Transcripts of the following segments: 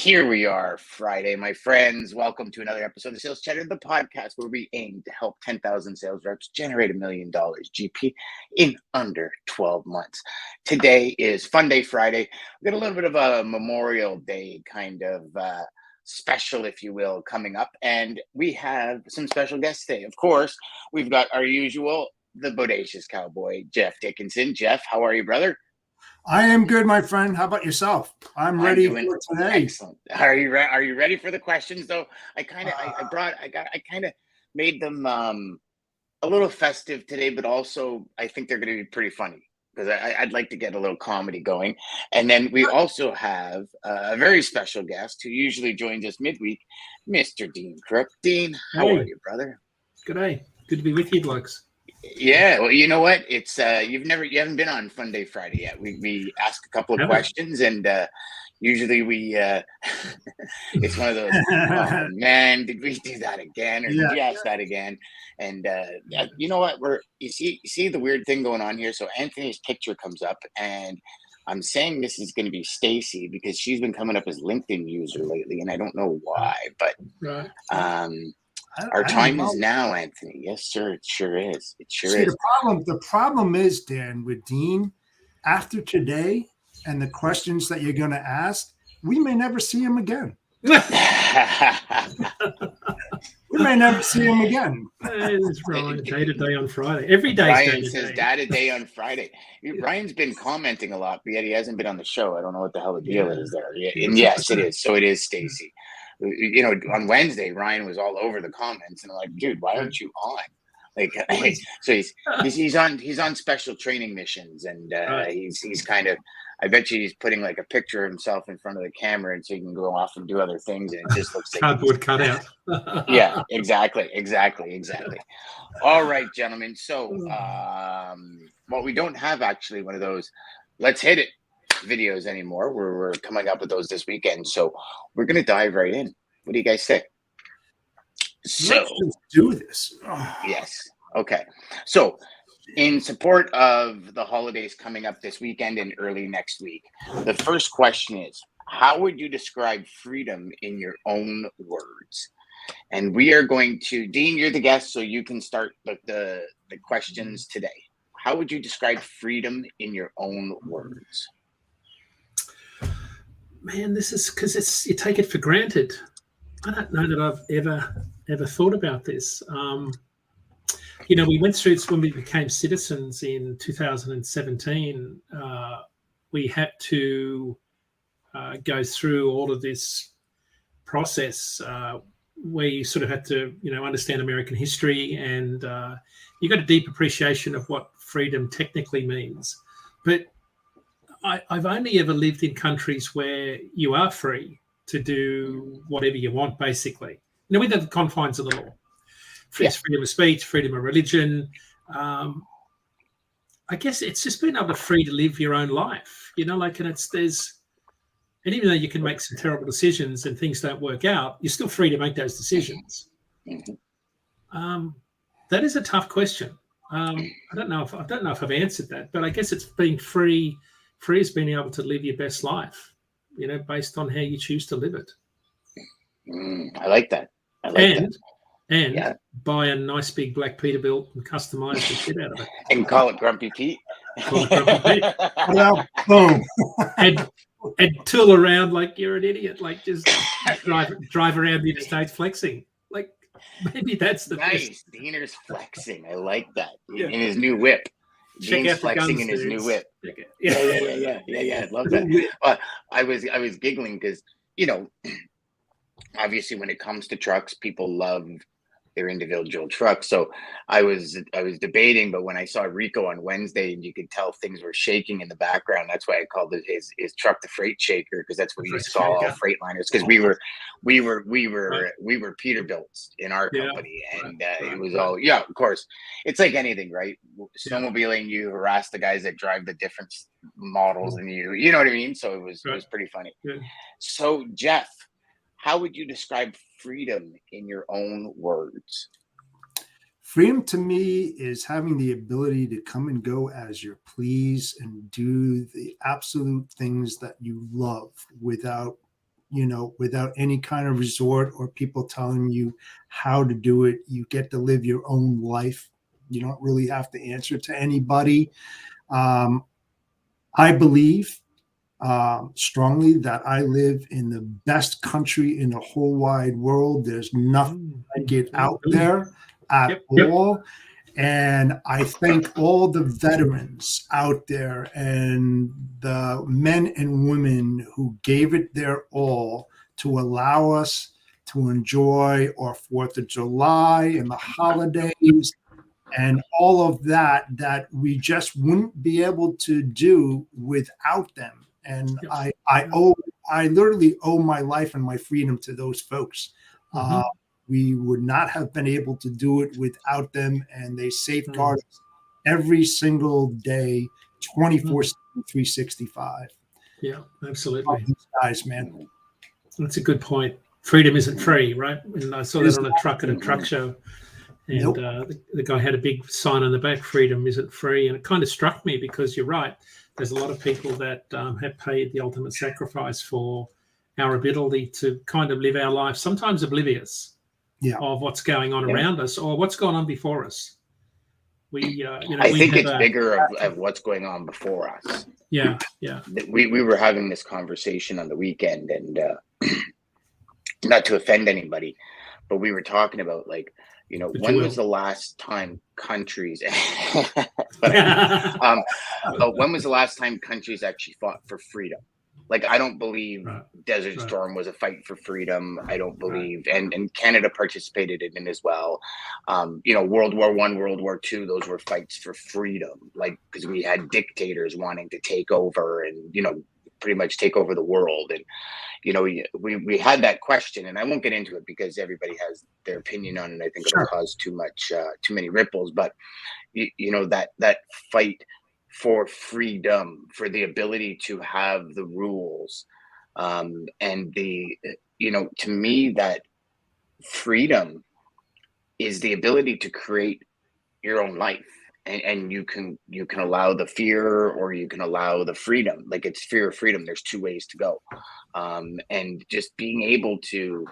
Here we are, Friday, my friends. Welcome to another episode of Sales Chatter, the podcast where we aim to help 10,000 sales reps generate $1 million GP in under 12 months. Today is Fun Day Friday. We got a little bit of a Memorial Day kind of special, if you will, coming up. And we have some special guests today. Of course, we've got our usual, the bodacious cowboy, Jeff Dickinson. Jeff, how are you, brother? I am good, my friend. How about yourself? I'm ready for today. Excellent. Are you ready for the questions though? I kind of made them a little festive today, but also I think they're going to be pretty funny because I'd like to get a little comedy going. And then we also have a very special guest who usually joins us midweek, Mr. Dean Crook. Dean, how are you, brother? Good day. Good to be with you, blokes. Yeah, well, you know what? It's you haven't been on Fun Day Friday yet. We ask a couple of questions, and usually we it's one of those. Oh man, did we do that again, or did you ask that again? And you know what? You see the weird thing going on here. So Anthony's picture comes up, and I'm saying this is going to be Stacy because she's been coming up as LinkedIn user lately, and I don't know why, but Our time is now, Anthony. Yes, sir. It sure is. It sure is. The problem is, Dan, with Dean, after today and the questions that you're going to ask, we may never see him again. We may never see him again. It's Ryan, day to day on Friday. Every day. Ryan says day to day on Friday. Ryan's been commenting a lot, but yet he hasn't been on the show. I don't know what the hell the deal is there. And yes, it is. So it is Stacy. You know, on Wednesday, Ryan was all over the comments, and I'm like, dude, why aren't you on? Like, so he's on special training missions, and he's kind of, I bet you he's putting like a picture of himself in front of the camera, and so he can go off and do other things, and it just looks like cardboard cutout. Yeah, exactly. All right, gentlemen. So, well, we don't have actually one of those. Let's hit it videos anymore. We're coming up with those this weekend, so we're gonna dive right in. What do you guys say? So let's just do this. Yes. Okay. So in support of the holidays coming up this weekend and early next week, the first question is, how would you describe freedom in your own words? And we are going to, Dean, you're the guest, so you can start the questions today. How would you describe freedom in your own words? Man, this is because you take it for granted. I don't know that I've ever thought about this. You know, we went through this when we became citizens in 2017. We had to go through all of this process where you sort of had to, understand American history, and you got a deep appreciation of what freedom technically means. But I've only ever lived in countries where you are free to do whatever you want, basically. Within the confines of the law. Freedom of speech, freedom of religion. I guess it's just being able to free to live your own life, and even though you can make some terrible decisions and things don't work out, you're still free to make those decisions. That is a tough question. I don't know if I've answered that, but I guess it's being free. Free is being able to live your best life, based on how you choose to live it. I like that. And buy a nice big black Peterbilt and customize the shit out of it. And call it Grumpy Pete. Well, boom. and tool around like you're an idiot, like just drive around the States flexing. Like maybe that's the nice. Best. Diener's flexing. I like that. In his new whip. Dean's flexing in his new whip. Yeah. I love that. I was giggling because, obviously when it comes to trucks, people love their individual trucks. So I was debating, but when I saw Rico on Wednesday and you could tell things were shaking in the background, that's why I called it his truck the freight shaker, because that's what we used to call all Freightliners, because we were Peterbilts in our company, and it was all of course. It's like anything, right? Snowmobiling, you harass the guys that drive the different models and you know what I mean? So it was pretty funny. Yeah. So Jeff, how would you describe freedom in your own words? Freedom to me is having the ability to come and go as you please and do the absolute things that you love without without any kind of resort or people telling you how to do it. You get to live your own life. You don't really have to answer to anybody. I believe strongly that I live in the best country in the whole wide world. There's nothing like it out there at all. And I thank all the veterans out there and the men and women who gave it their all to allow us to enjoy our 4th of July and the holidays and all of that we just wouldn't be able to do without them. And I literally owe my life and my freedom to those folks. We would not have been able to do it without them, and they safeguard us every single day, 24/7, 365. Yeah, absolutely. These guys, man. That's a good point. Freedom isn't free, right? And I saw that on a truck at a truck show. And the guy had a big sign on the back, freedom isn't free. And it kind of struck me because you're right. There's a lot of people that have paid the ultimate sacrifice for our ability to kind of live our life, sometimes oblivious of what's going on around us or what's going on before us. I think it's bigger of what's going on before us. Yeah. We were having this conversation on the weekend, and not to offend anybody, but we were talking about when was the last time countries when was the last time countries actually fought for freedom? I don't believe Desert Storm was a fight for freedom. I don't believe, and Canada participated in it as well. World War I, World War II, those were fights for freedom, because we had dictators wanting to take over and, pretty much take over the world. And, we had that question, and I won't get into it because everybody has their opinion on it. I think it'll cause too many ripples, but that fight for freedom, for the ability to have the rules, and to me, that freedom is the ability to create your own life, and you can allow the fear or you can allow the freedom. It's fear or freedom. There's two ways to go, and just being able to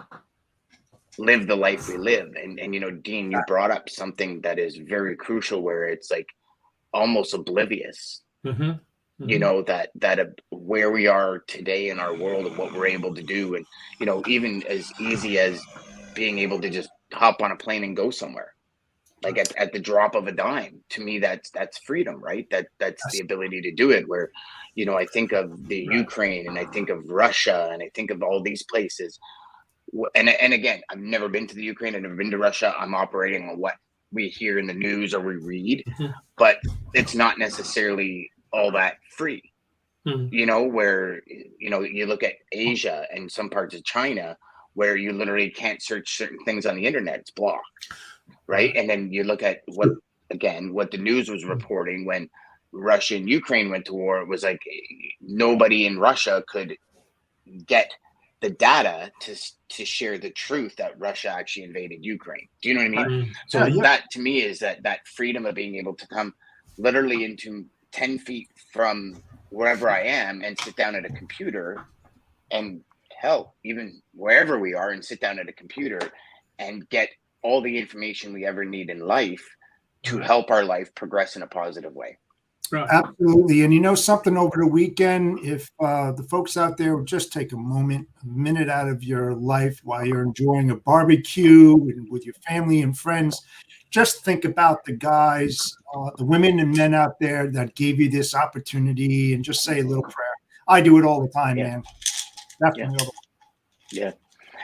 live the life we live. And Dean, you brought up something that is very crucial, where it's almost oblivious, that where we are today in our world and what we're able to do. And, even as easy as being able to just hop on a plane and go somewhere, at the drop of a dime. To me, that's freedom, right? That's the ability to do it. Where, I think of the Ukraine, and I think of Russia, and I think of all these places. And again, I've never been to the Ukraine. I've never been to Russia. I'm operating on what we hear in the news or we read, but it's not necessarily all that free. Where you look at Asia and some parts of China where you literally can't search certain things on the internet. It's blocked, right? And then you look at what the news was reporting when Russia and Ukraine went to war. It was nobody in Russia could get the data to share the truth that Russia actually invaded Ukraine. Do you know what I mean? So that to me is that freedom of being able to come literally into 10 feet from wherever I am and sit down at a computer, and hell, even wherever we are, and sit down at a computer and get all the information we ever need in life to help our life progress in a positive way. Right. Absolutely. And something over the weekend, if the folks out there would just take a minute out of your life while you're enjoying a barbecue with your family and friends, just think about the guys, the women and men out there that gave you this opportunity, and just say a little prayer. I do it all the time, man. Definitely. Yeah.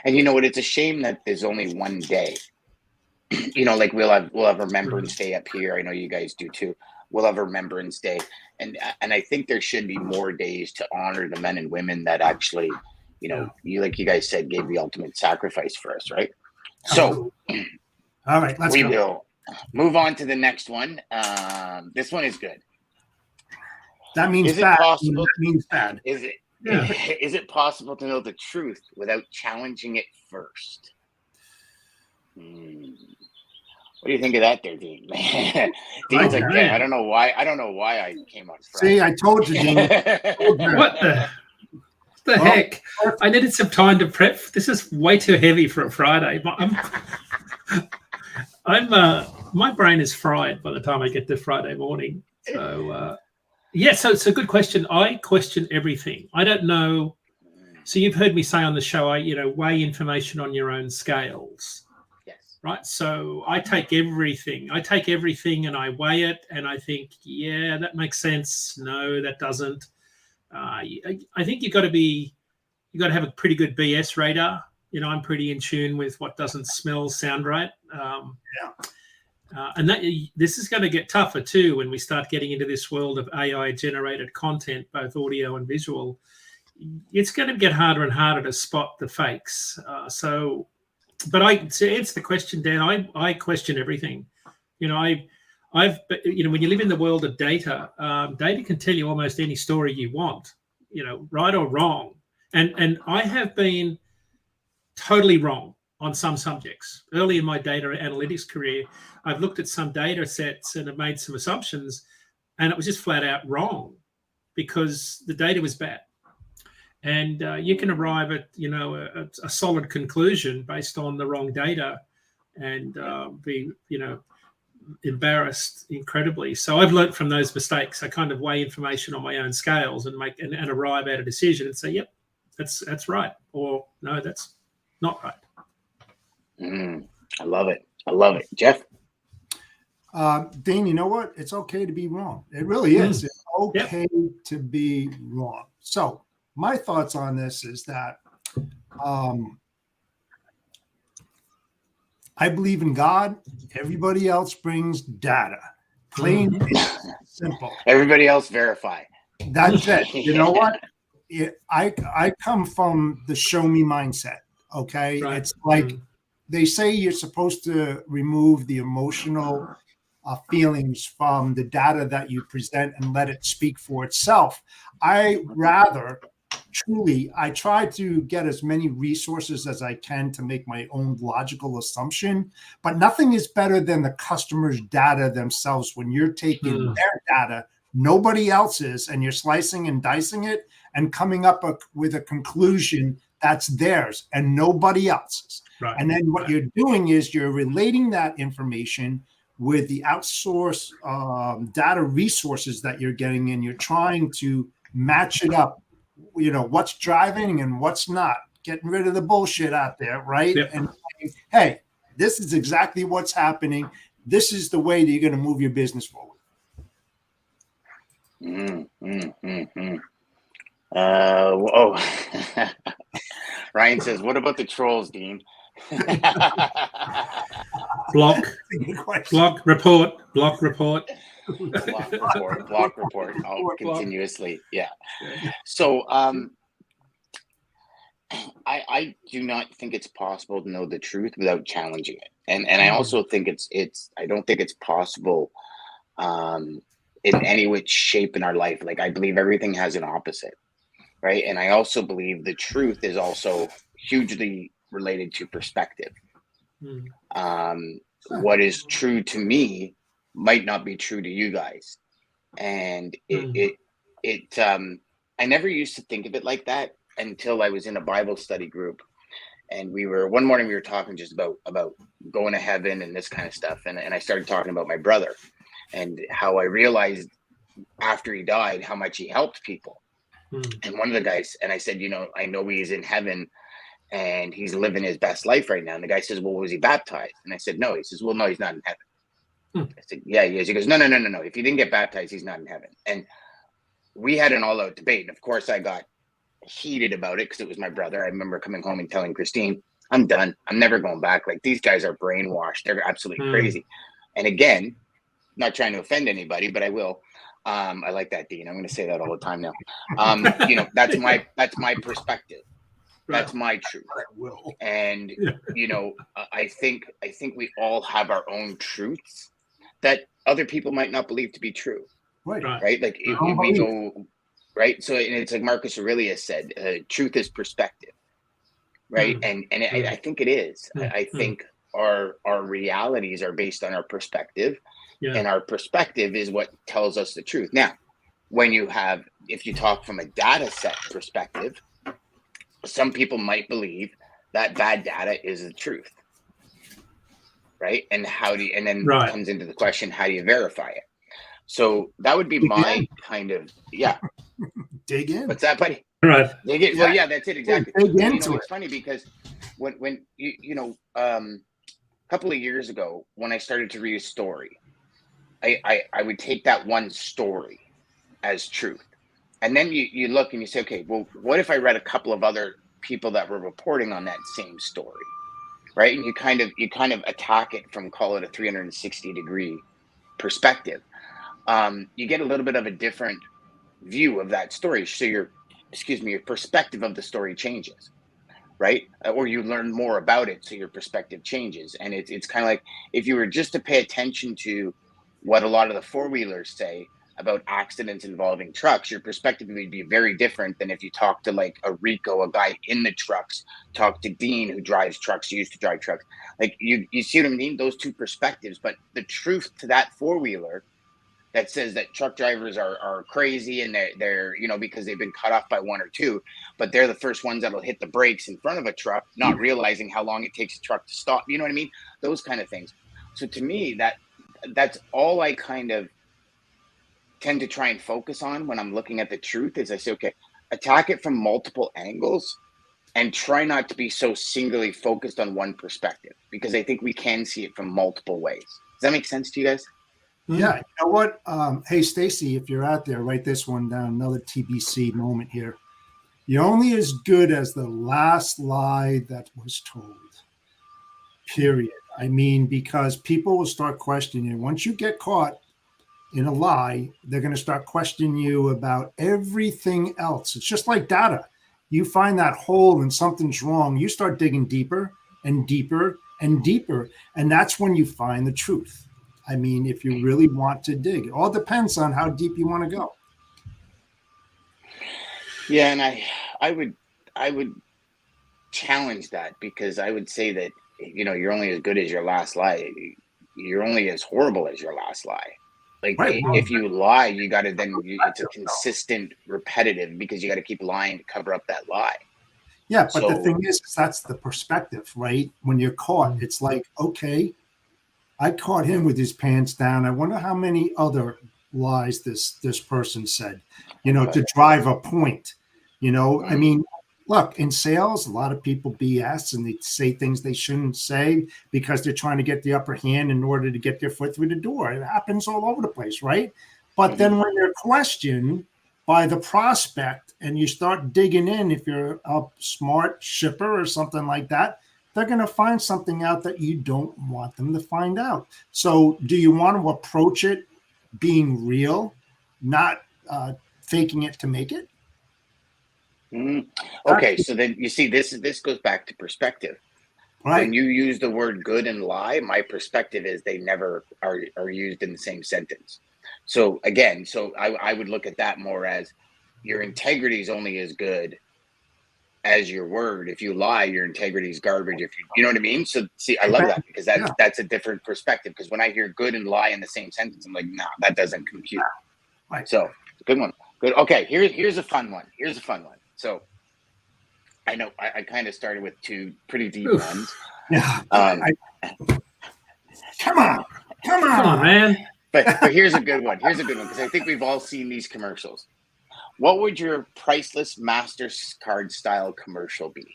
And you know what? It's a shame that there's only one day. We'll have Remembrance Day up here. I know you guys do too. We'll have Remembrance Day, and I think there should be more days to honor the men and women that actually, you guys said, gave the ultimate sacrifice for us, right? So, all right, we will move on to the next one. This one is good. That means is it bad. possible? That means bad. Is it? Yeah. Is it possible to know the truth without challenging it first? What do you think of that there, Dean? Dean's yeah, I don't know why I came on Friday. See, I told you, Dean. What the? the heck? I needed some time to prep. This is way too heavy for a Friday. My brain is fried by the time I get to Friday morning. So yeah, so it's a good question. I question everything. I don't know. So you've heard me say on the show, weigh information on your own scales. Yes. Right. So I take everything and I weigh it and I think, yeah, that makes sense. No, that doesn't. I think you've got to have a pretty good BS radar. I'm pretty in tune with what doesn't smell, sound right. And this is going to get tougher too when we start getting into this world of AI generated content, both audio and visual. It's going to get harder and harder to spot the fakes. But to answer the question, Dan, I question everything. When you live in the world of data, data can tell you almost any story you want, right or wrong. And I have been totally wrong on some subjects. Early in my data analytics career, I've looked at some data sets and have made some assumptions, and it was just flat out wrong because the data was bad. And you can arrive at, a solid conclusion based on the wrong data and be, embarrassed incredibly. So I've learned from those mistakes. I kind of weigh information on my own scales and make and arrive at a decision and say, yep, that's right. Or no, that's not right. I love it. Jeff? Dean, you know what? It's okay to be wrong. It really is. It's okay to be wrong. So my thoughts on this is that I believe in God. Everybody else brings data. Plain and simple. Everybody else verify. That's it. You know what? I come from the show me mindset. Okay. Right. It's like they say you're supposed to remove the emotional feelings from the data that you present and let it speak for itself. I try to get as many resources as I can to make my own logical assumption, but nothing is better than the customer's data themselves. When you're taking their data, nobody else's, and you're slicing and dicing it and coming up with a conclusion that's theirs and nobody else's. Right. And then what you're doing is you're relating that information with the outsourced data resources that you're getting, and you're trying to match it up. What's driving and what's not, getting rid of the bullshit out there, right? Yep. And saying, hey, this is exactly what's happening. This is the way that you're going to move your business forward. Ryan says, what about the trolls, Dean? Block report. Block report continuously. Yeah. So I do not think it's possible to know the truth without challenging it. And I also think I don't think it's possible in any which shape in our life. Like, I believe everything has an opposite, right? And I also believe the truth is also hugely related to perspective. What is true to me might not be true to you guys. And I never used to think of it like that until I was in a Bible study group. And one morning we were talking just about going to heaven and this kind of stuff. And I started talking about my brother and how I realized after he died, how much he helped people. And one of the guys, and I said, I know he's in heaven and he's living his best life right now. And the guy says, well, was he baptized? And I said, no. He says, well, no, he's not in heaven. I said, yeah, he is. He goes, no. If he didn't get baptized, he's not in heaven. And we had an all-out debate. And of course, I got heated about it because it was my brother. I remember coming home and telling Christine, I'm done. I'm never going back. Like, these guys are brainwashed. They're absolutely crazy. And again, not trying to offend anybody, but I will. I like that, Dean. I'm going to say that all the time now. That's my perspective. That's my truth. And I think we all have our own truths that other people might not believe to be true. Right? Like, we know, right? So, and it's like Marcus Aurelius said, truth is perspective, right? And I think it is. I think our realities are based on our perspective, and our perspective is what tells us the truth. Now, if you talk from a data set perspective, some people might believe that bad data is the truth, right? And then Right. comes into the question, how do you verify it? So that would be my kind of, yeah. Dig in. What's that, buddy? Right. Well, yeah, that's it, exactly. Dig Well, into it's funny because when a couple of years ago, when I started to read a story, I would take that one story as truth. And then you look and you say, okay, well, what if I read a couple of other people that were reporting on that same story, right? And you kind of attack it from, call it a 360-degree perspective. You get a little bit of a different view of that story. So your perspective of the story changes, right? Or you learn more about it, so your perspective changes. And it's kind of like if you were just to pay attention to what a lot of the four-wheelers say about accidents involving trucks, your perspective would be very different than if you talk to like a Rico, a guy in the trucks, talk to Dean who drives trucks, used to drive trucks. Like you see what I mean? Those two perspectives. But the truth to that four-wheeler that says that truck drivers are crazy and they're because they've been cut off by one or two, but they're the first ones that'll hit the brakes in front of a truck, not realizing how long it takes a truck to stop. You know what I mean? Those kind of things. So to me, that's all I kind of tend to try and focus on when I'm looking at the truth is I say, okay, attack it from multiple angles and try not to be so singularly focused on one perspective, because I think we can see it from multiple ways. Does that make sense to you guys? Yeah, you know what? Hey, Stacy, if you're out there, write this one down. Another TBC moment here. You're only as good as the last lie that was told. Period. I mean, because people will start questioning. Once you get caught in a lie, they're going to start questioning you about everything else. It's just like data. You find that hole and something's wrong. You start digging deeper and deeper and deeper. And that's when you find the truth. I mean, if you really want to dig, it all depends on how deep you want to go. Yeah, and I would challenge that, because I would say that you're only as good as your last lie. You're only as horrible as your last lie. Like Right. if you lie, you got to it's a consistent, repetitive, because you got to keep lying to cover up that lie. Yeah, but the thing is that's the perspective, right? When you're caught, it's like, okay, I caught him with his pants down. I wonder how many other lies this person said, to drive a point. I mean, look, in sales, a lot of people BS and they say things they shouldn't say because they're trying to get the upper hand in order to get their foot through the door. It happens all over the place, right? But then when they're questioned by the prospect and you start digging in, if you're a smart shipper or something like that, they're going to find something out that you don't want them to find out. So do you want to approach it being real, not faking it to make it? Okay, so then you see, this goes back to perspective. Right. When you use the word good and lie, my perspective is they never are used in the same sentence. So again, I would look at that more as your integrity is only as good as your word. If you lie, your integrity is garbage. If you know what I mean? So see, I love that, because that's a different perspective. Because when I hear good and lie in the same sentence, I'm like, nah, that doesn't compute. Right. So good one. Good. Okay, here's a fun one. So I know I kind of started with two pretty deep ones. Yeah. Come on, man. But here's a good one. Because I think we've all seen these commercials. What would your priceless MasterCard style commercial be?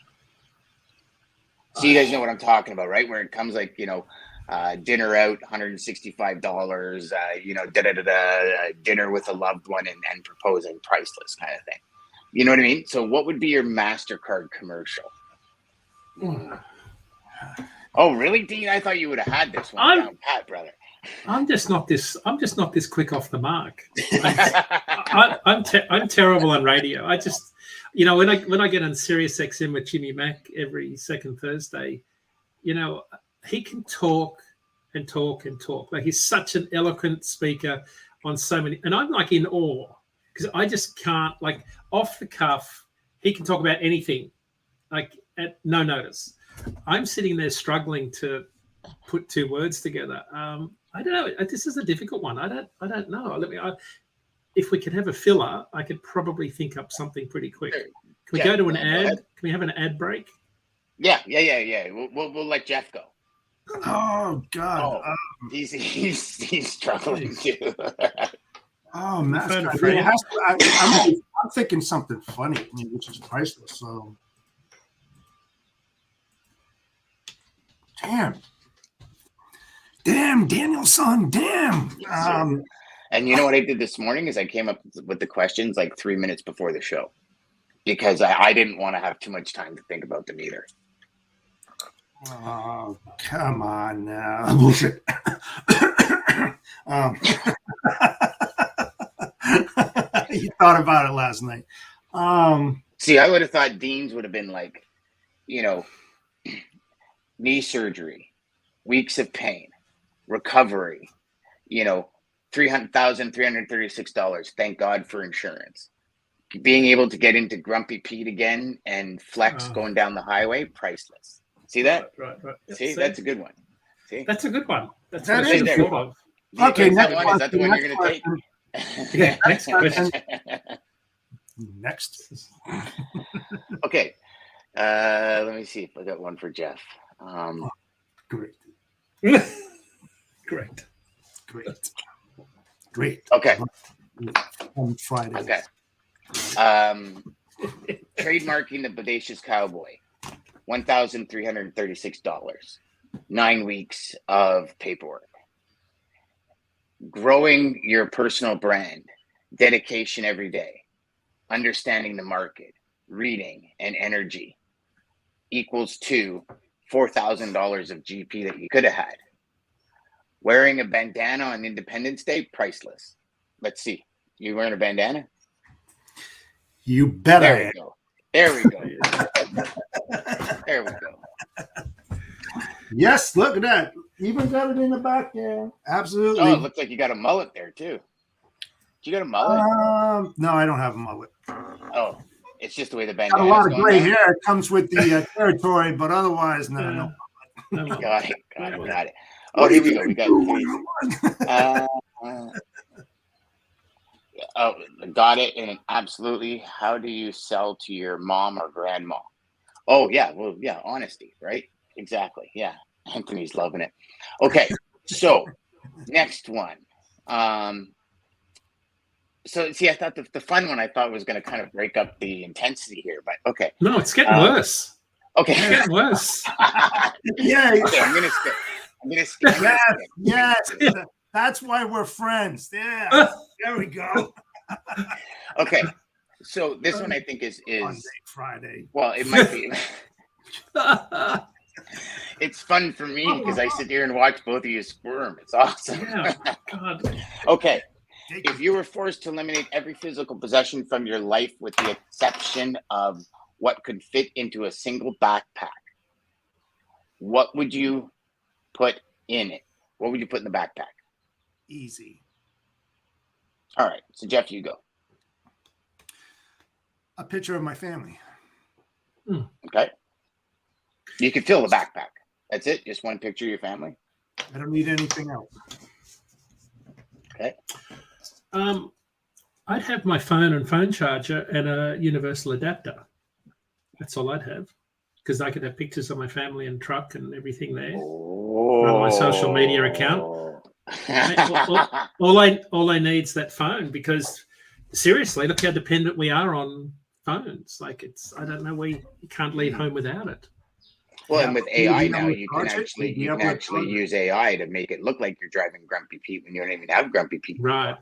So you guys know what I'm talking about, right? Where it comes like, dinner out, $165, dinner with a loved one and proposing, priceless kind of thing. You know what I mean? So what would be your MasterCard commercial? Oh, really, Dean? I thought you would have had this one down pat, brother. I'm just not this quick off the mark. I'm terrible on radio. I just, when I get on Sirius XM with Jimmy Mack every second Thursday, he can talk and talk and talk. Like, he's such an eloquent speaker on so many, and I'm like in awe, because I just can't, like, off the cuff, he can talk about anything, like at no notice. I'm sitting there struggling to put two words together. I don't know. This is a difficult one. I don't know. If we could have a filler, I could probably think up something pretty quick. we go to an ad? Can we have an ad break? Yeah. We'll let Jeff go. Oh God. He's struggling too. Oh, mascot. I mean, I'm thinking something funny, which is priceless. So, damn, Danielson, damn. And you know what I did this morning is I came up with the questions like 3 minutes before the show because I didn't want to have too much time to think about them either. Oh, come on now. You thought about it last night. See, I would have thought Dean's would have been like, knee surgery, weeks of pain, recovery, $336. Thank God for insurance. Being able to get into Grumpy Pete again and flex going down the highway, priceless. See that? Right. See, that's a good one. See, that's a good one. That's that what I is should have thought of. Okay, is that the one you're going to take? Yeah, next question. Next. Okay. Let me see if I got one for Jeff. Great. Okay. On Friday. Okay. Trademarking the Bodacious Cowboy, $1,336. 9 weeks of paperwork. Growing your personal brand, dedication every day, understanding the market, reading, and energy equals to $4,000 of GP that you could have had. Wearing a bandana on Independence Day, priceless. Let's see. You wearing a bandana? You bet. There we go. There we go. Yes, look at that. Even got it in the back. Yeah, absolutely. Oh, it looks like you got a mullet there too. You got a mullet? No, I don't have a mullet. Oh, it's just the way the bandana. Got a lot of gray hair. It comes with the territory, but otherwise, no. Got it. Oh, here we go. We got got it. And absolutely. How do you sell to your mom or grandma? Oh, yeah. Well, yeah. Honesty, right? Exactly. Yeah. Anthony's loving it. Okay. So next one. So see, I thought the fun one I thought was going to kind of break up the intensity here, but okay. No, it's getting worse. Okay. It's getting worse. Yeah. Okay, I'm gonna skip. Yes. That's why we're friends. Yeah. There we go. Okay. So this one I think is Monday, Friday. Well, it might be. It's fun for me because I sit here and watch both of you squirm. It's awesome. Yeah. God. Okay. If you were forced to eliminate every physical possession from your life with the exception of what could fit into a single backpack, what would you put in it? What would you put in the backpack? Easy. All right. So Jeff, you go. A picture of my family. Okay. You can fill the backpack. That's it? Just one picture of your family? I don't need anything else. Okay. I'd have my phone and phone charger and a universal adapter. That's all I'd have, because I could have pictures of my family and truck and everything there. Run my social media account. all I need is that phone, because seriously, look how dependent we are on phones. Like I don't know, you can't leave home without it. Well, and with AI now, you can actually use AI to make it look like you're driving Grumpy Pete when you don't even have Grumpy Pete. Right.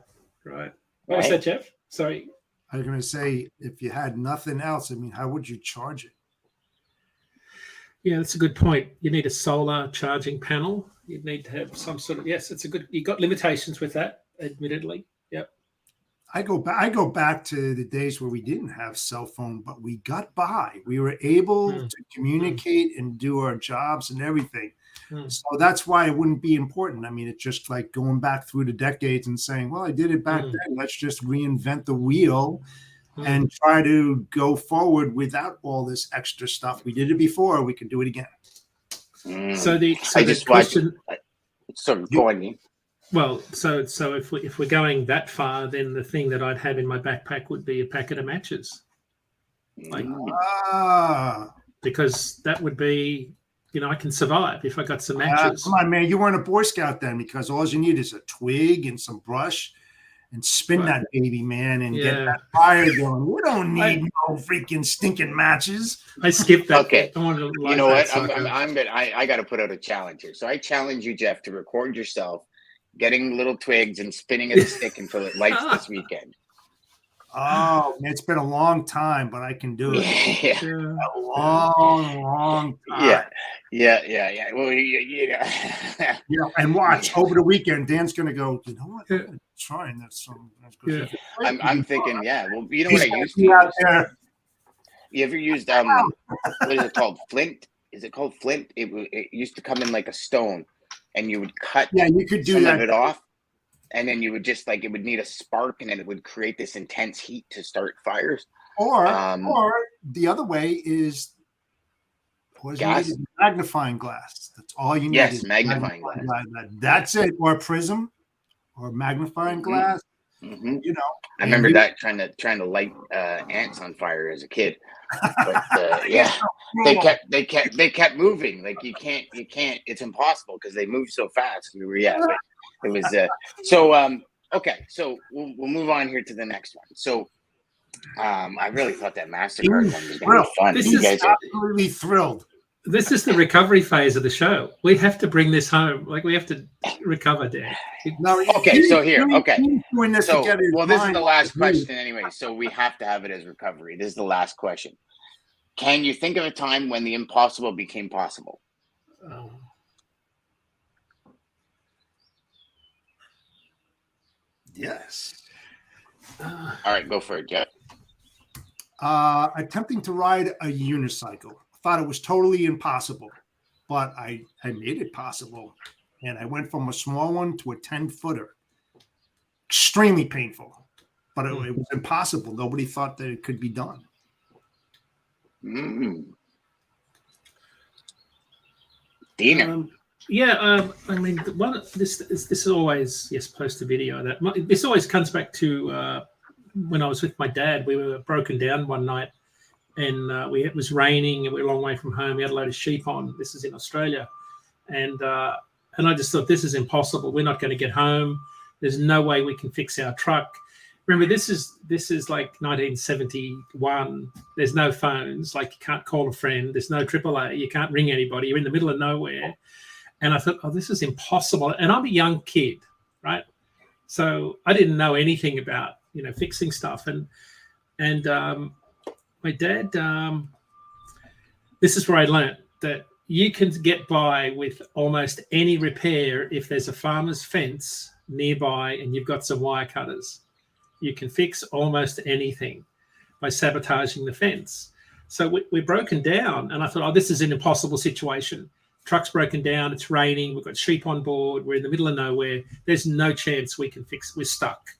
What was that, Jeff? Sorry. I was going to say, if you had nothing else, I mean, how would you charge it? Yeah, that's a good point. You need a solar charging panel. You need to have some sort of, yes, it's a good, you got limitations with that, admittedly. Yep. I go back to the days where we didn't have cell phone, but we got by. We were able to communicate and do our jobs and everything. So that's why it wouldn't be important. I mean, it's just like going back through the decades and saying, well, I did it back then. Let's just reinvent the wheel and try to go forward without all this extra stuff. We did it before. We can do it again. So the question. So go on. Well, so if we're going that far, then the thing that I'd have in my backpack would be a packet of matches. Like, Ah. because that would be, I can survive if I got some matches. Come on, man. You weren't a Boy Scout then, because all you need is a twig and some brush and spin that baby, man, and get that fire going. We don't need no freaking stinking matches. I skipped that. Okay. You know what? I got to put out a challenge here. So I challenge you, Jeff, to record yourself getting little twigs and spinning a stick until it lights this weekend. Oh, man, it's been a long time, but I can do it. Yeah. A long time. Yeah. Well, and watch over the weekend. Dan's gonna go. You know what? I'm trying that song. I'm thinking. Yeah. Well, you know what I used to use? You ever used what is it called? Flint? Is it called flint? It used to come in like a stone, and you would cut. Yeah, you could do some that. of it off. And then you would just it would need a spark, and then it would create this intense heat to start fires. Or the other way is gas, magnifying glass. That's all you need. Yes, magnifying glass. That's it. Or prism, or magnifying glass. Mm-hmm. I remember that trying to light ants on fire as a kid. But they kept moving. Like you can't. It's impossible because they move so fast. But it was okay. So we'll move on here to the next one. So I really thought that MasterCard one was going to be fun. You guys are absolutely thrilled. This is the recovery phase of the show. We have to bring this home. Like we have to recover, Dan. Okay, so here. Okay. This is the last question anyway. So we have to have it as recovery. This is the last question. Can you think of a time when the impossible became possible? Yes. All right, go for it, Jeff. Attempting to ride a unicycle. Thought it was totally impossible, but I made it possible. And I went from a small one to a 10-footer. Extremely painful, but it was impossible. Nobody thought that it could be done. Mm-hmm. Dina. I mean, this is always post the video. This always comes back to when I was with my dad. We were broken down one night, and it was raining, and we were a long way from home. We had a load of sheep on. This is in Australia, and I just thought, this is impossible. We're not going to get home. There's no way we can fix our truck. Remember, this is like 1971. There's no phones. Like, you can't call a friend. There's no AAA. You can't ring anybody. You're in the middle of nowhere. And I thought, this is impossible. And I'm a young kid, right? So I didn't know anything about, fixing stuff. And my dad, this is where I learned that you can get by with almost any repair if there's a farmer's fence nearby and you've got some wire cutters. You can fix almost anything by sabotaging the fence. So we're broken down, and I thought, this is an impossible situation. Truck's broken down, it's raining, we've got sheep on board, we're in the middle of nowhere. There's no chance we can fix. We're stuck.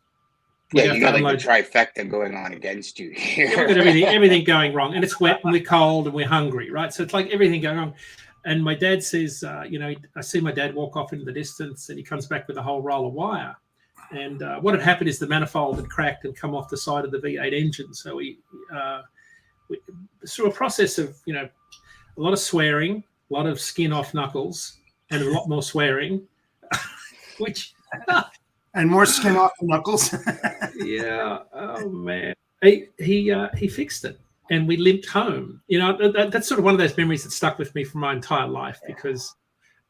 Yeah, you got like the trifecta going on against you here. We've got everything going wrong, and it's wet and we're cold and we're hungry, right? So it's like everything going wrong. And my dad says, I see my dad walk off into the distance, and he comes back with a whole roll of wire. And what had happened is the manifold had cracked and come off the side of the V8 engine. So we through a process of, a lot of swearing, a lot of skin off knuckles, and a lot more swearing, which... and more skin off the knuckles. Yeah. Oh, man. He fixed it, and we limped home. That's sort of one of those memories that stuck with me for my entire life, because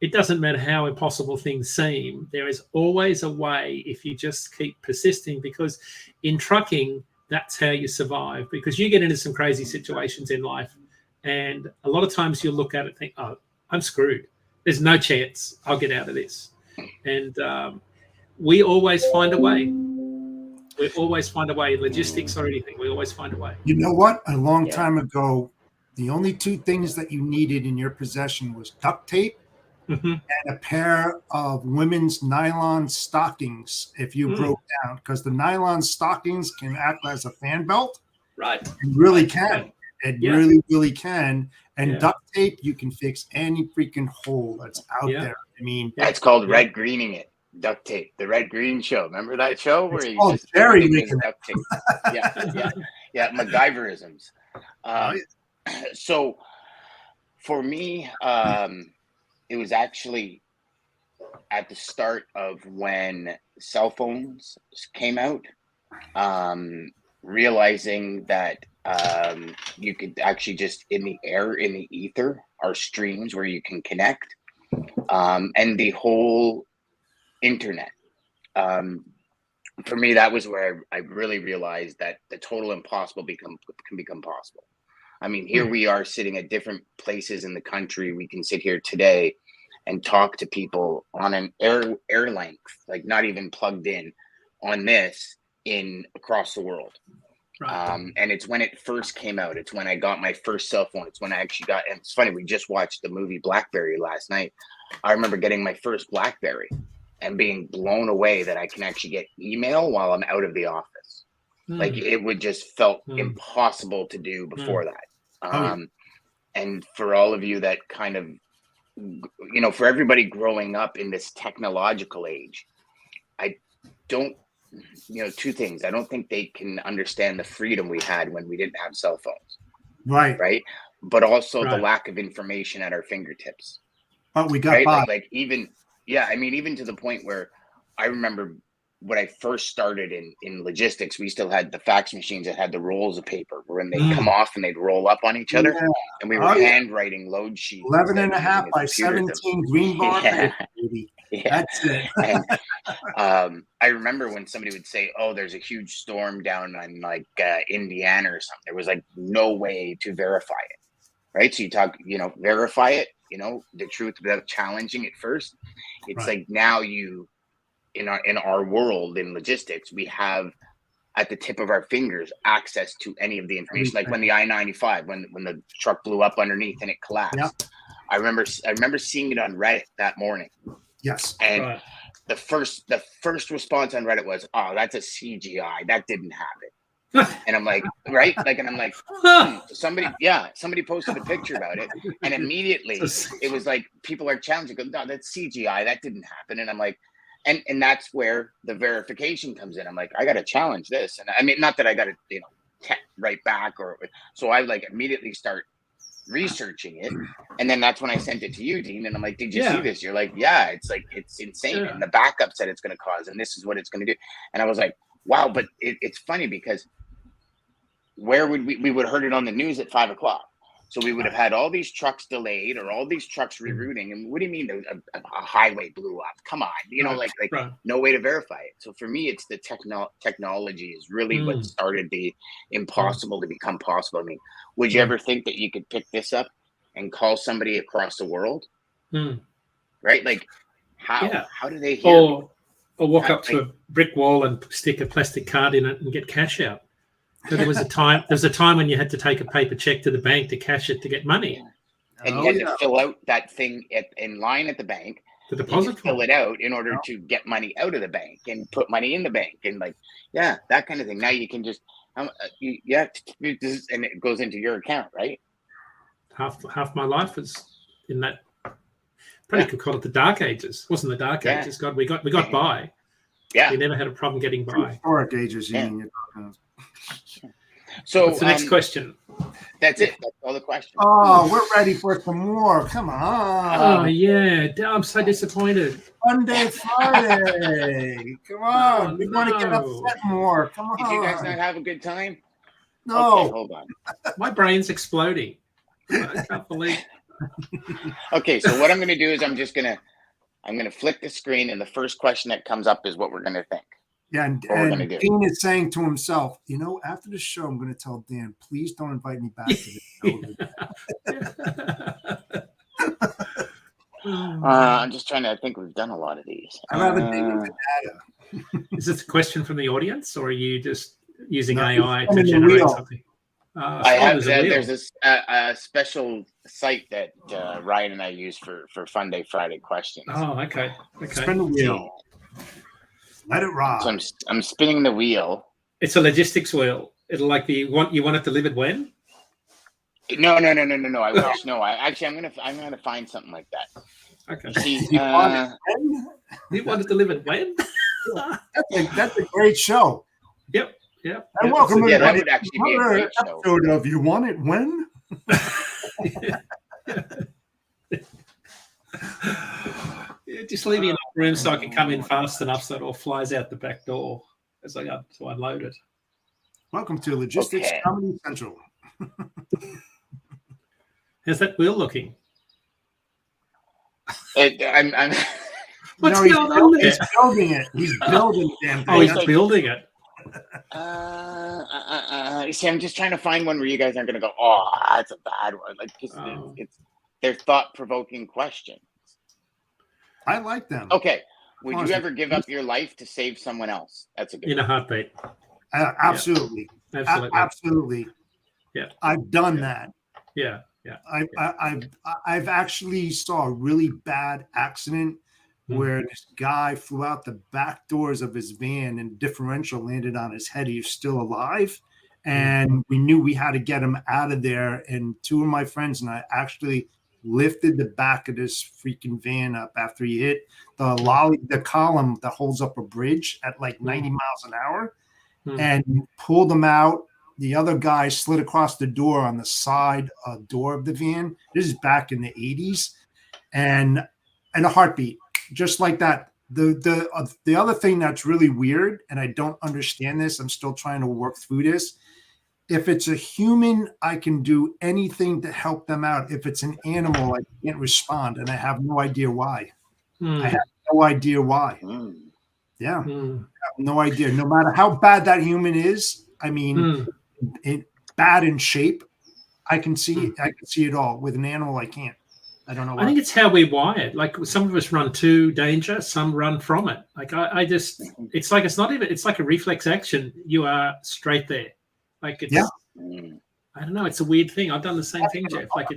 it doesn't matter how impossible things seem. There is always a way if you just keep persisting, because in trucking, that's how you survive, because you get into some crazy situations in life. And a lot of times you'll look at it and think, I'm screwed. There's no chance I'll get out of this. And we always find a way. We always find a way in logistics or anything. We always find a way. You know what? A long time ago, the only two things that you needed in your possession was duct tape and a pair of women's nylon stockings if you broke down, because the nylon stockings can act as a fan belt. Right. It really can. It really, really can. And duct tape, you can fix any freaking hole that's out there. I mean, that's called red greening it. Duct tape, the Red Green Show. Remember that show where you just very duct tape? Yeah, MacGyverisms. So for me, it was actually at the start of when cell phones came out, realizing that you could actually just in the air, in the ether, are streams where you can connect, and the whole internet. For me, that was where I really realized that the total impossible can become possible. I mean, here we are sitting at different places in the country. We can sit here today and talk to people on an air length, like not even plugged in on this across the world. Right. And it's when it first came out. It's when I got my first cell phone. It's when I actually got, and it's funny, we just watched the movie BlackBerry last night. I remember getting my first BlackBerry and being blown away that I can actually get email while I'm out of the office. Like it would just felt impossible to do before that. And for all of you that kind of, for everybody growing up in this technological age, I don't, two things. I don't think they can understand the freedom we had when we didn't have cell phones. Right. But also the lack of information at our fingertips. But we got by. Like even to the point where I remember when I first started in logistics, we still had the fax machines that had the rolls of paper when they'd come off and they'd roll up on each other. And we were handwriting load sheets. 11.5 by 17 green bond. That's it. And, I remember when somebody would say, oh, there's a huge storm down in like Indiana or something. There was like no way to verify it. Right. So you talk, verify it, the truth without challenging it first. It's like now in our world in logistics, we have at the tip of our fingers access to any of the information. Like when the I-95, when the truck blew up underneath and it collapsed. Yep. I remember seeing it on Reddit that morning. Yes. And the first response on Reddit was, oh, that's a CGI. That didn't happen. And I'm like, right? Like, and I'm like, somebody posted a picture about it. And immediately it was like, people are challenging, no, that's CGI. That didn't happen. And I'm like, and that's where the verification comes in. I'm like, I got to challenge this. And I mean, not that I got to, right back so I like immediately start researching it. And then that's when I sent it to you, Dean. And I'm like, did you see this? You're like, yeah, it's insane. Yeah. And the backup said it's going to cause, and this is what it's going to do. And I was like, wow, but it's funny because where would we would have heard it on the news at 5 o'clock. So we would have had all these trucks delayed or all these trucks rerouting. And what do you mean a highway blew up? Come on, like no way to verify it. So for me, it's the technology is really what started the impossible to become possible. I mean, would you ever think that you could pick this up and call somebody across the world? Right? Like how do they hear? Or walk up to a brick wall and stick a plastic card in it and get cash out. So there was a time when you had to take a paper check to the bank to cash it to get money. And you had to fill out that thing in line at the bank. The deposit form. Fill it out in order to get money out of the bank and put money in the bank and that kind of thing. Now you can just and it goes into your account, right? Half my life is in that. Probably could call it the dark ages. It wasn't the dark ages. God, we got by. Yeah, we never had a problem getting by. Dark ages. So what's the next question? That's it. That's all the questions. Oh, we're ready for some more. Come on. Oh yeah, I'm so disappointed. Monday, Friday. Come on. We want to get upset more. Come on. Did you guys not have a good time? No. Okay, hold on. My brain's exploding. I can't believe. Okay, so what I'm going to do is I'm going to flick the screen, and the first question that comes up is what we're going to think. Yeah, and Dean is saying to himself, after the show, I'm going to tell Dan, please don't invite me back to the show. I'm just trying to think. We've done a lot of these. I'd rather dig into data. Is this a question from the audience, or are you just using AI to generate something? There's a special site that Ryan and I use for Fun Day Friday questions. Oh, okay. Spin the wheel. Let it rock. So I'm spinning the wheel. It's a logistics wheel. It'll like you want it delivered when? No. I wish no. I'm gonna find something like that. Okay. See, you want it delivered when? That's a great show. Yep. Yeah. And welcome Yeah, to that would actually be a another great show. episode of You Want It When? Yeah, just leave me in the room so I can come in fast enough so it all flies out the back door as I go to unload it. Welcome to Logistics Okay. Comedy Central. How's that wheel looking? I'm What's No, he's going on there? He's building it. He's building the damn thing. Oh, he's like- building it. See, I'm just trying to find one where you guys aren't going to go, oh, that's a bad one. Like, they're thought-provoking questions. I like them. Okay. Would you ever give up your life to save someone else? That's a good In a one. heartbeat. Absolutely. Absolutely. Absolutely. Yeah. I've done that. Yeah. Yeah. I've actually saw a really bad accident where this guy flew out the back doors of his van and differential landed on his head. He was still alive. And we knew we had to get him out of there. And two of my friends and I actually lifted the back of this freaking van up after he hit the column that holds up a bridge at like 90 miles an hour and pulled him out. The other guy slid across the door on the side door of the van. This is back in the 80s. And a heartbeat, just like that. The other thing that's really weird, and I don't understand this, I'm still trying to work through this. If it's a human, I can do anything to help them out. If it's an animal, I can't respond, and I have no idea why. I have no idea why. Yeah, I have no idea. No matter how bad that human is, I mean, bad in shape, I can see it all. With an animal, I can't. I don't know why. I think it's how we're wired. Like some of us run to danger, some run from it. Like I just, it's like it's like a reflex action. You are straight there. Like it's, I don't know. It's a weird thing. I've done the same thing, Jeff. Like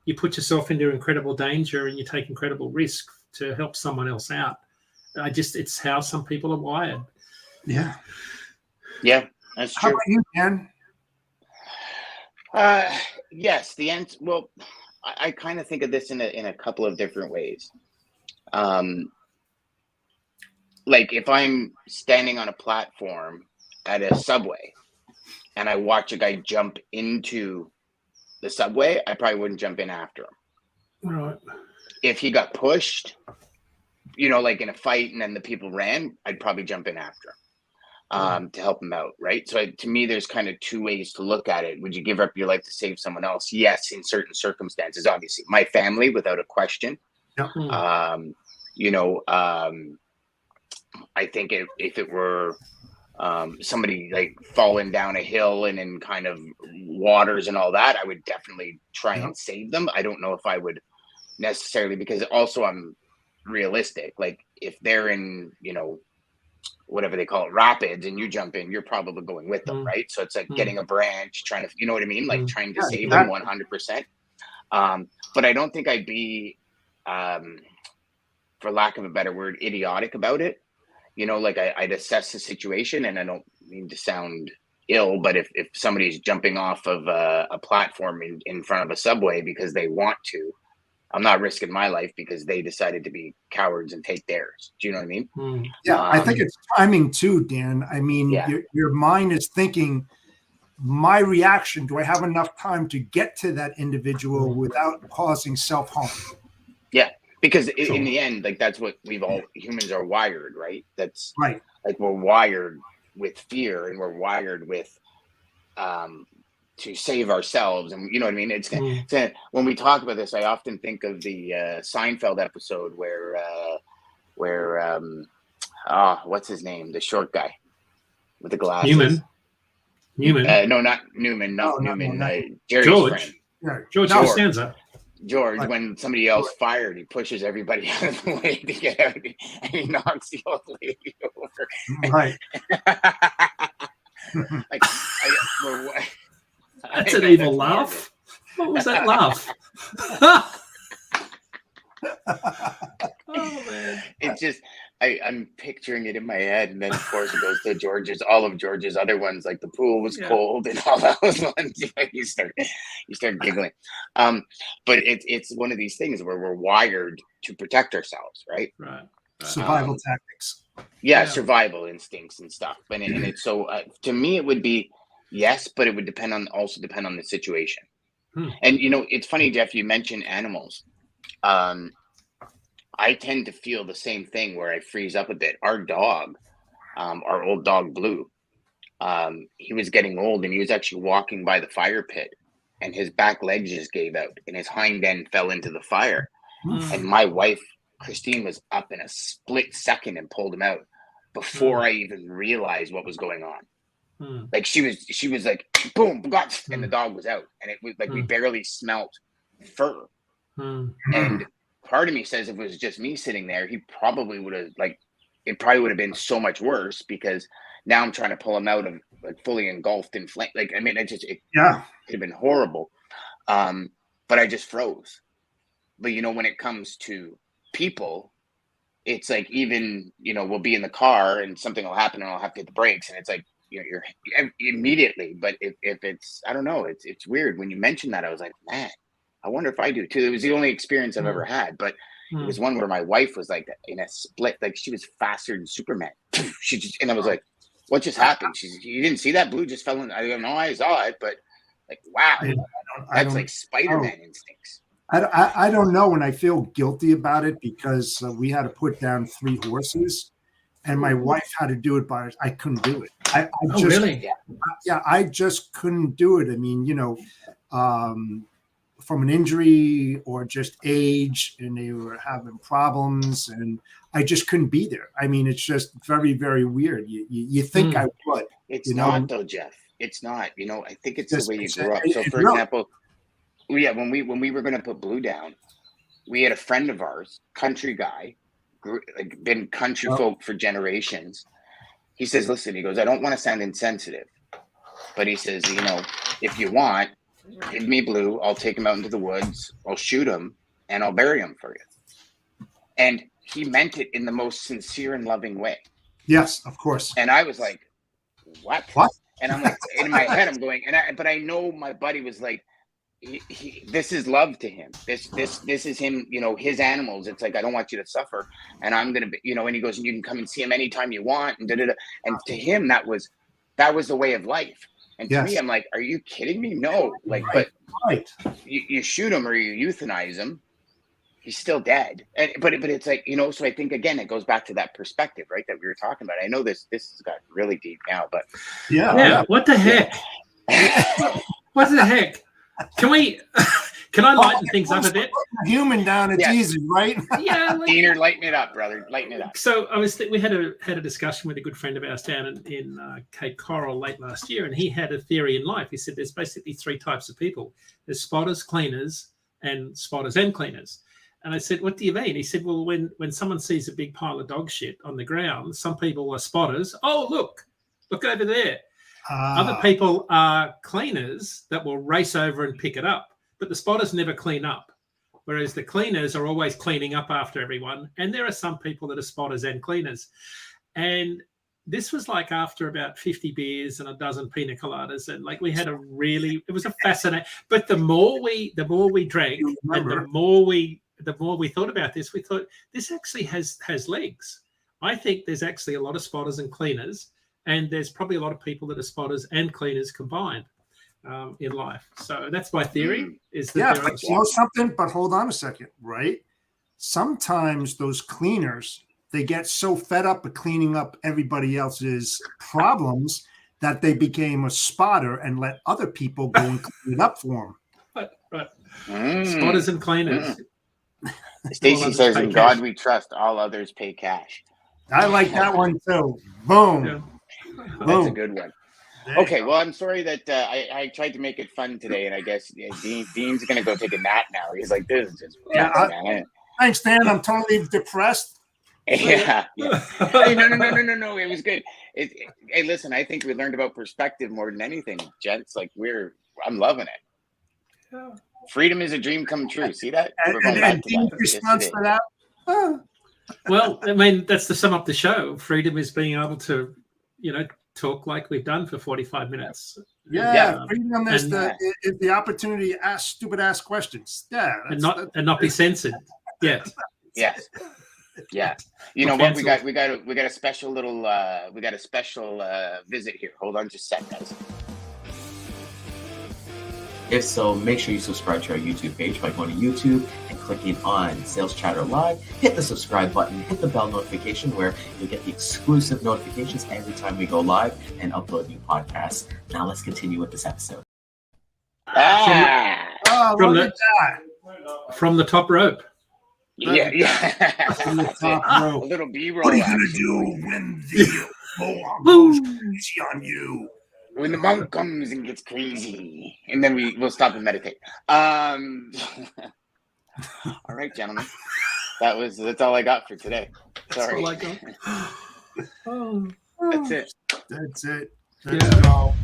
you put yourself into incredible danger and you take incredible risk to help someone else out. It's how some people are wired. Yeah. Yeah, that's true. How about you, Dan? Yes, the end. Well, I kind of think of this in a couple of different ways. Like if I'm standing on a platform at a subway and I watch a guy jump into the subway, I probably wouldn't jump in after him. Right. If he got pushed, like in a fight and then the people ran, I'd probably jump in after him to help him out, right? So to me, there's kind of two ways to look at it. Would you give up your life to save someone else? Yes, in certain circumstances, obviously. My family, without a question. Yeah. I think if it were somebody like falling down a hill and in kind of waters and all that, I would definitely try and save them. I don't know if I would necessarily, because also I'm realistic. Like if they're in, whatever they call it, rapids, and you jump in, you're probably going with them, right? So it's like getting a branch, trying to, you know what I mean? Like trying to save them 100%. But I don't think I'd be, for lack of a better word, idiotic about it. Like I'd assess the situation, and I don't mean to sound ill, but if somebody's jumping off of a platform in front of a subway because they want to, I'm not risking my life because they decided to be cowards and take theirs. Do you know what I mean? Yeah, I think it's timing too, Dan. I mean, your mind is thinking, my reaction, do I have enough time to get to that individual without causing self-harm? Yeah, because in the end, like that's what humans are wired, right? That's right. Like we're wired with fear, and we're wired with to save ourselves, and you know what I mean. It's when we talk about this, I often think of the Seinfeld episode where what's his name, the short guy with the glasses. Newman. No, not Newman. Not Newman. Jerry's George. friend. George Costanza. George, when somebody else fired, he pushes everybody out of the way to get out, and he knocks the old lady over. Right. That's an evil laugh. What was that laugh? Oh man! It's just I'm picturing it in my head, and then of course it goes to all of George's other ones, like the pool was cold and all those ones. You start giggling. But it's one of these things where we're wired to protect ourselves, right? Right. Survival tactics. Yeah, survival instincts and stuff. And it's so to me it would be yes, but it would depend on the situation. And it's funny, Jeff, you mentioned animals. I tend to feel the same thing where I freeze up a bit. Our dog, our old dog Blue, he was getting old and he was actually walking by the fire pit and his back legs just gave out and his hind end fell into the fire. And my wife, Christine, was up in a split second and pulled him out before I even realized what was going on. Like she was like, boom, and the dog was out. And it was like we barely smelt fur. And part of me says if it was just me sitting there, he probably would have it probably would have been so much worse because now I'm trying to pull him out of fully engulfed in flame. Like, I mean, it could have been horrible. But I just froze. But when it comes to people, it's like even, we'll be in the car and something will happen and I'll have to hit the brakes and it's like, you're immediately. But if it's, I don't know, it's weird. When you mentioned that, I was like, man, I wonder if I do too. It was the only experience I've ever had, but it was one where my wife was like in a split, like she was faster than Superman. And I was like, what just happened? You didn't see that? Blue just fell in. I don't know. I saw it, but like, wow, that's like Spider-Man instincts. I don't know, and I feel guilty about it because we had to put down 3 horses, and my wife had to do it by herself. I couldn't do it. I just, really? I just couldn't do it. I mean, from an injury or just age, and they were having problems, and I just couldn't be there. I mean, it's just very, very weird. You think I would. It's not though, Jeff. It's not. I think it's the way you grew up. So, for example, when we were going to put Blue down, we had a friend of ours, country guy, been country folk for generations. He says, listen, he goes, I don't want to sound insensitive, but he says, if you want, give me Blue, I'll take him out into the woods, I'll shoot him, and I'll bury him for you. And he meant it in the most sincere and loving way. Yes, of course. And I was like, what? And I'm like, in my head, I'm going, but I know my buddy was like, this is love to him. This is him, his animals. It's like, I don't want you to suffer. And I'm going to be, and he goes, and you can come and see him anytime you want. And And to him, that was the way of life. And to me, I'm like, are you kidding me? No. Like, but you shoot him or you euthanize him, he's still dead. But it's like, so I think, again, it goes back to that perspective, right, that we were talking about. I know this has got really deep now, but. Yeah. What the heck? What the heck? Can I lighten things up a bit? Human down, it's easy, right? Yeah, Diener, lighten it up, brother. Lighten it up. So we had a discussion with a good friend of ours down in Cape Coral late last year, and he had a theory in life. He said there's basically 3 types of people: there's spotters, cleaners, and spotters and cleaners. And I said, what do you mean? He said, well, when someone sees a big pile of dog shit on the ground, some people are spotters. Oh, look over there. Other people are cleaners that will race over and pick it up, but the spotters never clean up, whereas the cleaners are always cleaning up after everyone. And there are some people that are spotters and cleaners. And this was like after about 50 beers and a dozen pina coladas, and like we had it was a fascinating. But the more we drank, and the more we thought about this, we thought this actually has legs. I think there's actually a lot of spotters and cleaners. And there's probably a lot of people that are spotters and cleaners combined in life. So that's my theory. Is that but something? But hold on a second, right? Sometimes those cleaners, they get so fed up with cleaning up everybody else's problems that they became a spotter and let other people go and clean it up for them. Right. Spotters and cleaners. Stacey says, "In God we trust; all others pay cash." I like that one too. Boom. Yeah. That's a good one. Okay, well, I'm sorry that I tried to make it fun today, and I guess Dean's going to go take a nap now. He's like, this is just thanks, Dan. I'm totally depressed. Yeah. Hey, no. It was good. Hey, listen, I think we learned about perspective more than anything, gents. Like, I'm loving it. Yeah. Freedom is a dream come true. See that? And Dean's response to that? Well, I mean, that's to sum up the show. Freedom is being able to, talk like we've done for 45 minutes. Yeah. Freedom is the opportunity to ask stupid ass questions. Yeah. And not be censored. Yeah. Yes. Yeah. You know what? We got a special little visit here. Hold on just a sec, guys. If so, make sure you subscribe to our YouTube page by going to YouTube and clicking on Sales Chatter Live. Hit the subscribe button, hit the bell notification where you'll get the exclusive notifications every time we go live and upload new podcasts. Now let's continue with this episode. From the top rope. Yeah. From the top rope. A little B-roll. What are you going to do when the Mohawk goes crazy on you? When the monk comes and gets crazy, and then we'll stop and meditate. All right, gentlemen, that's all I got for today. Sorry. That's all I got. That's it. That's it. Let's go.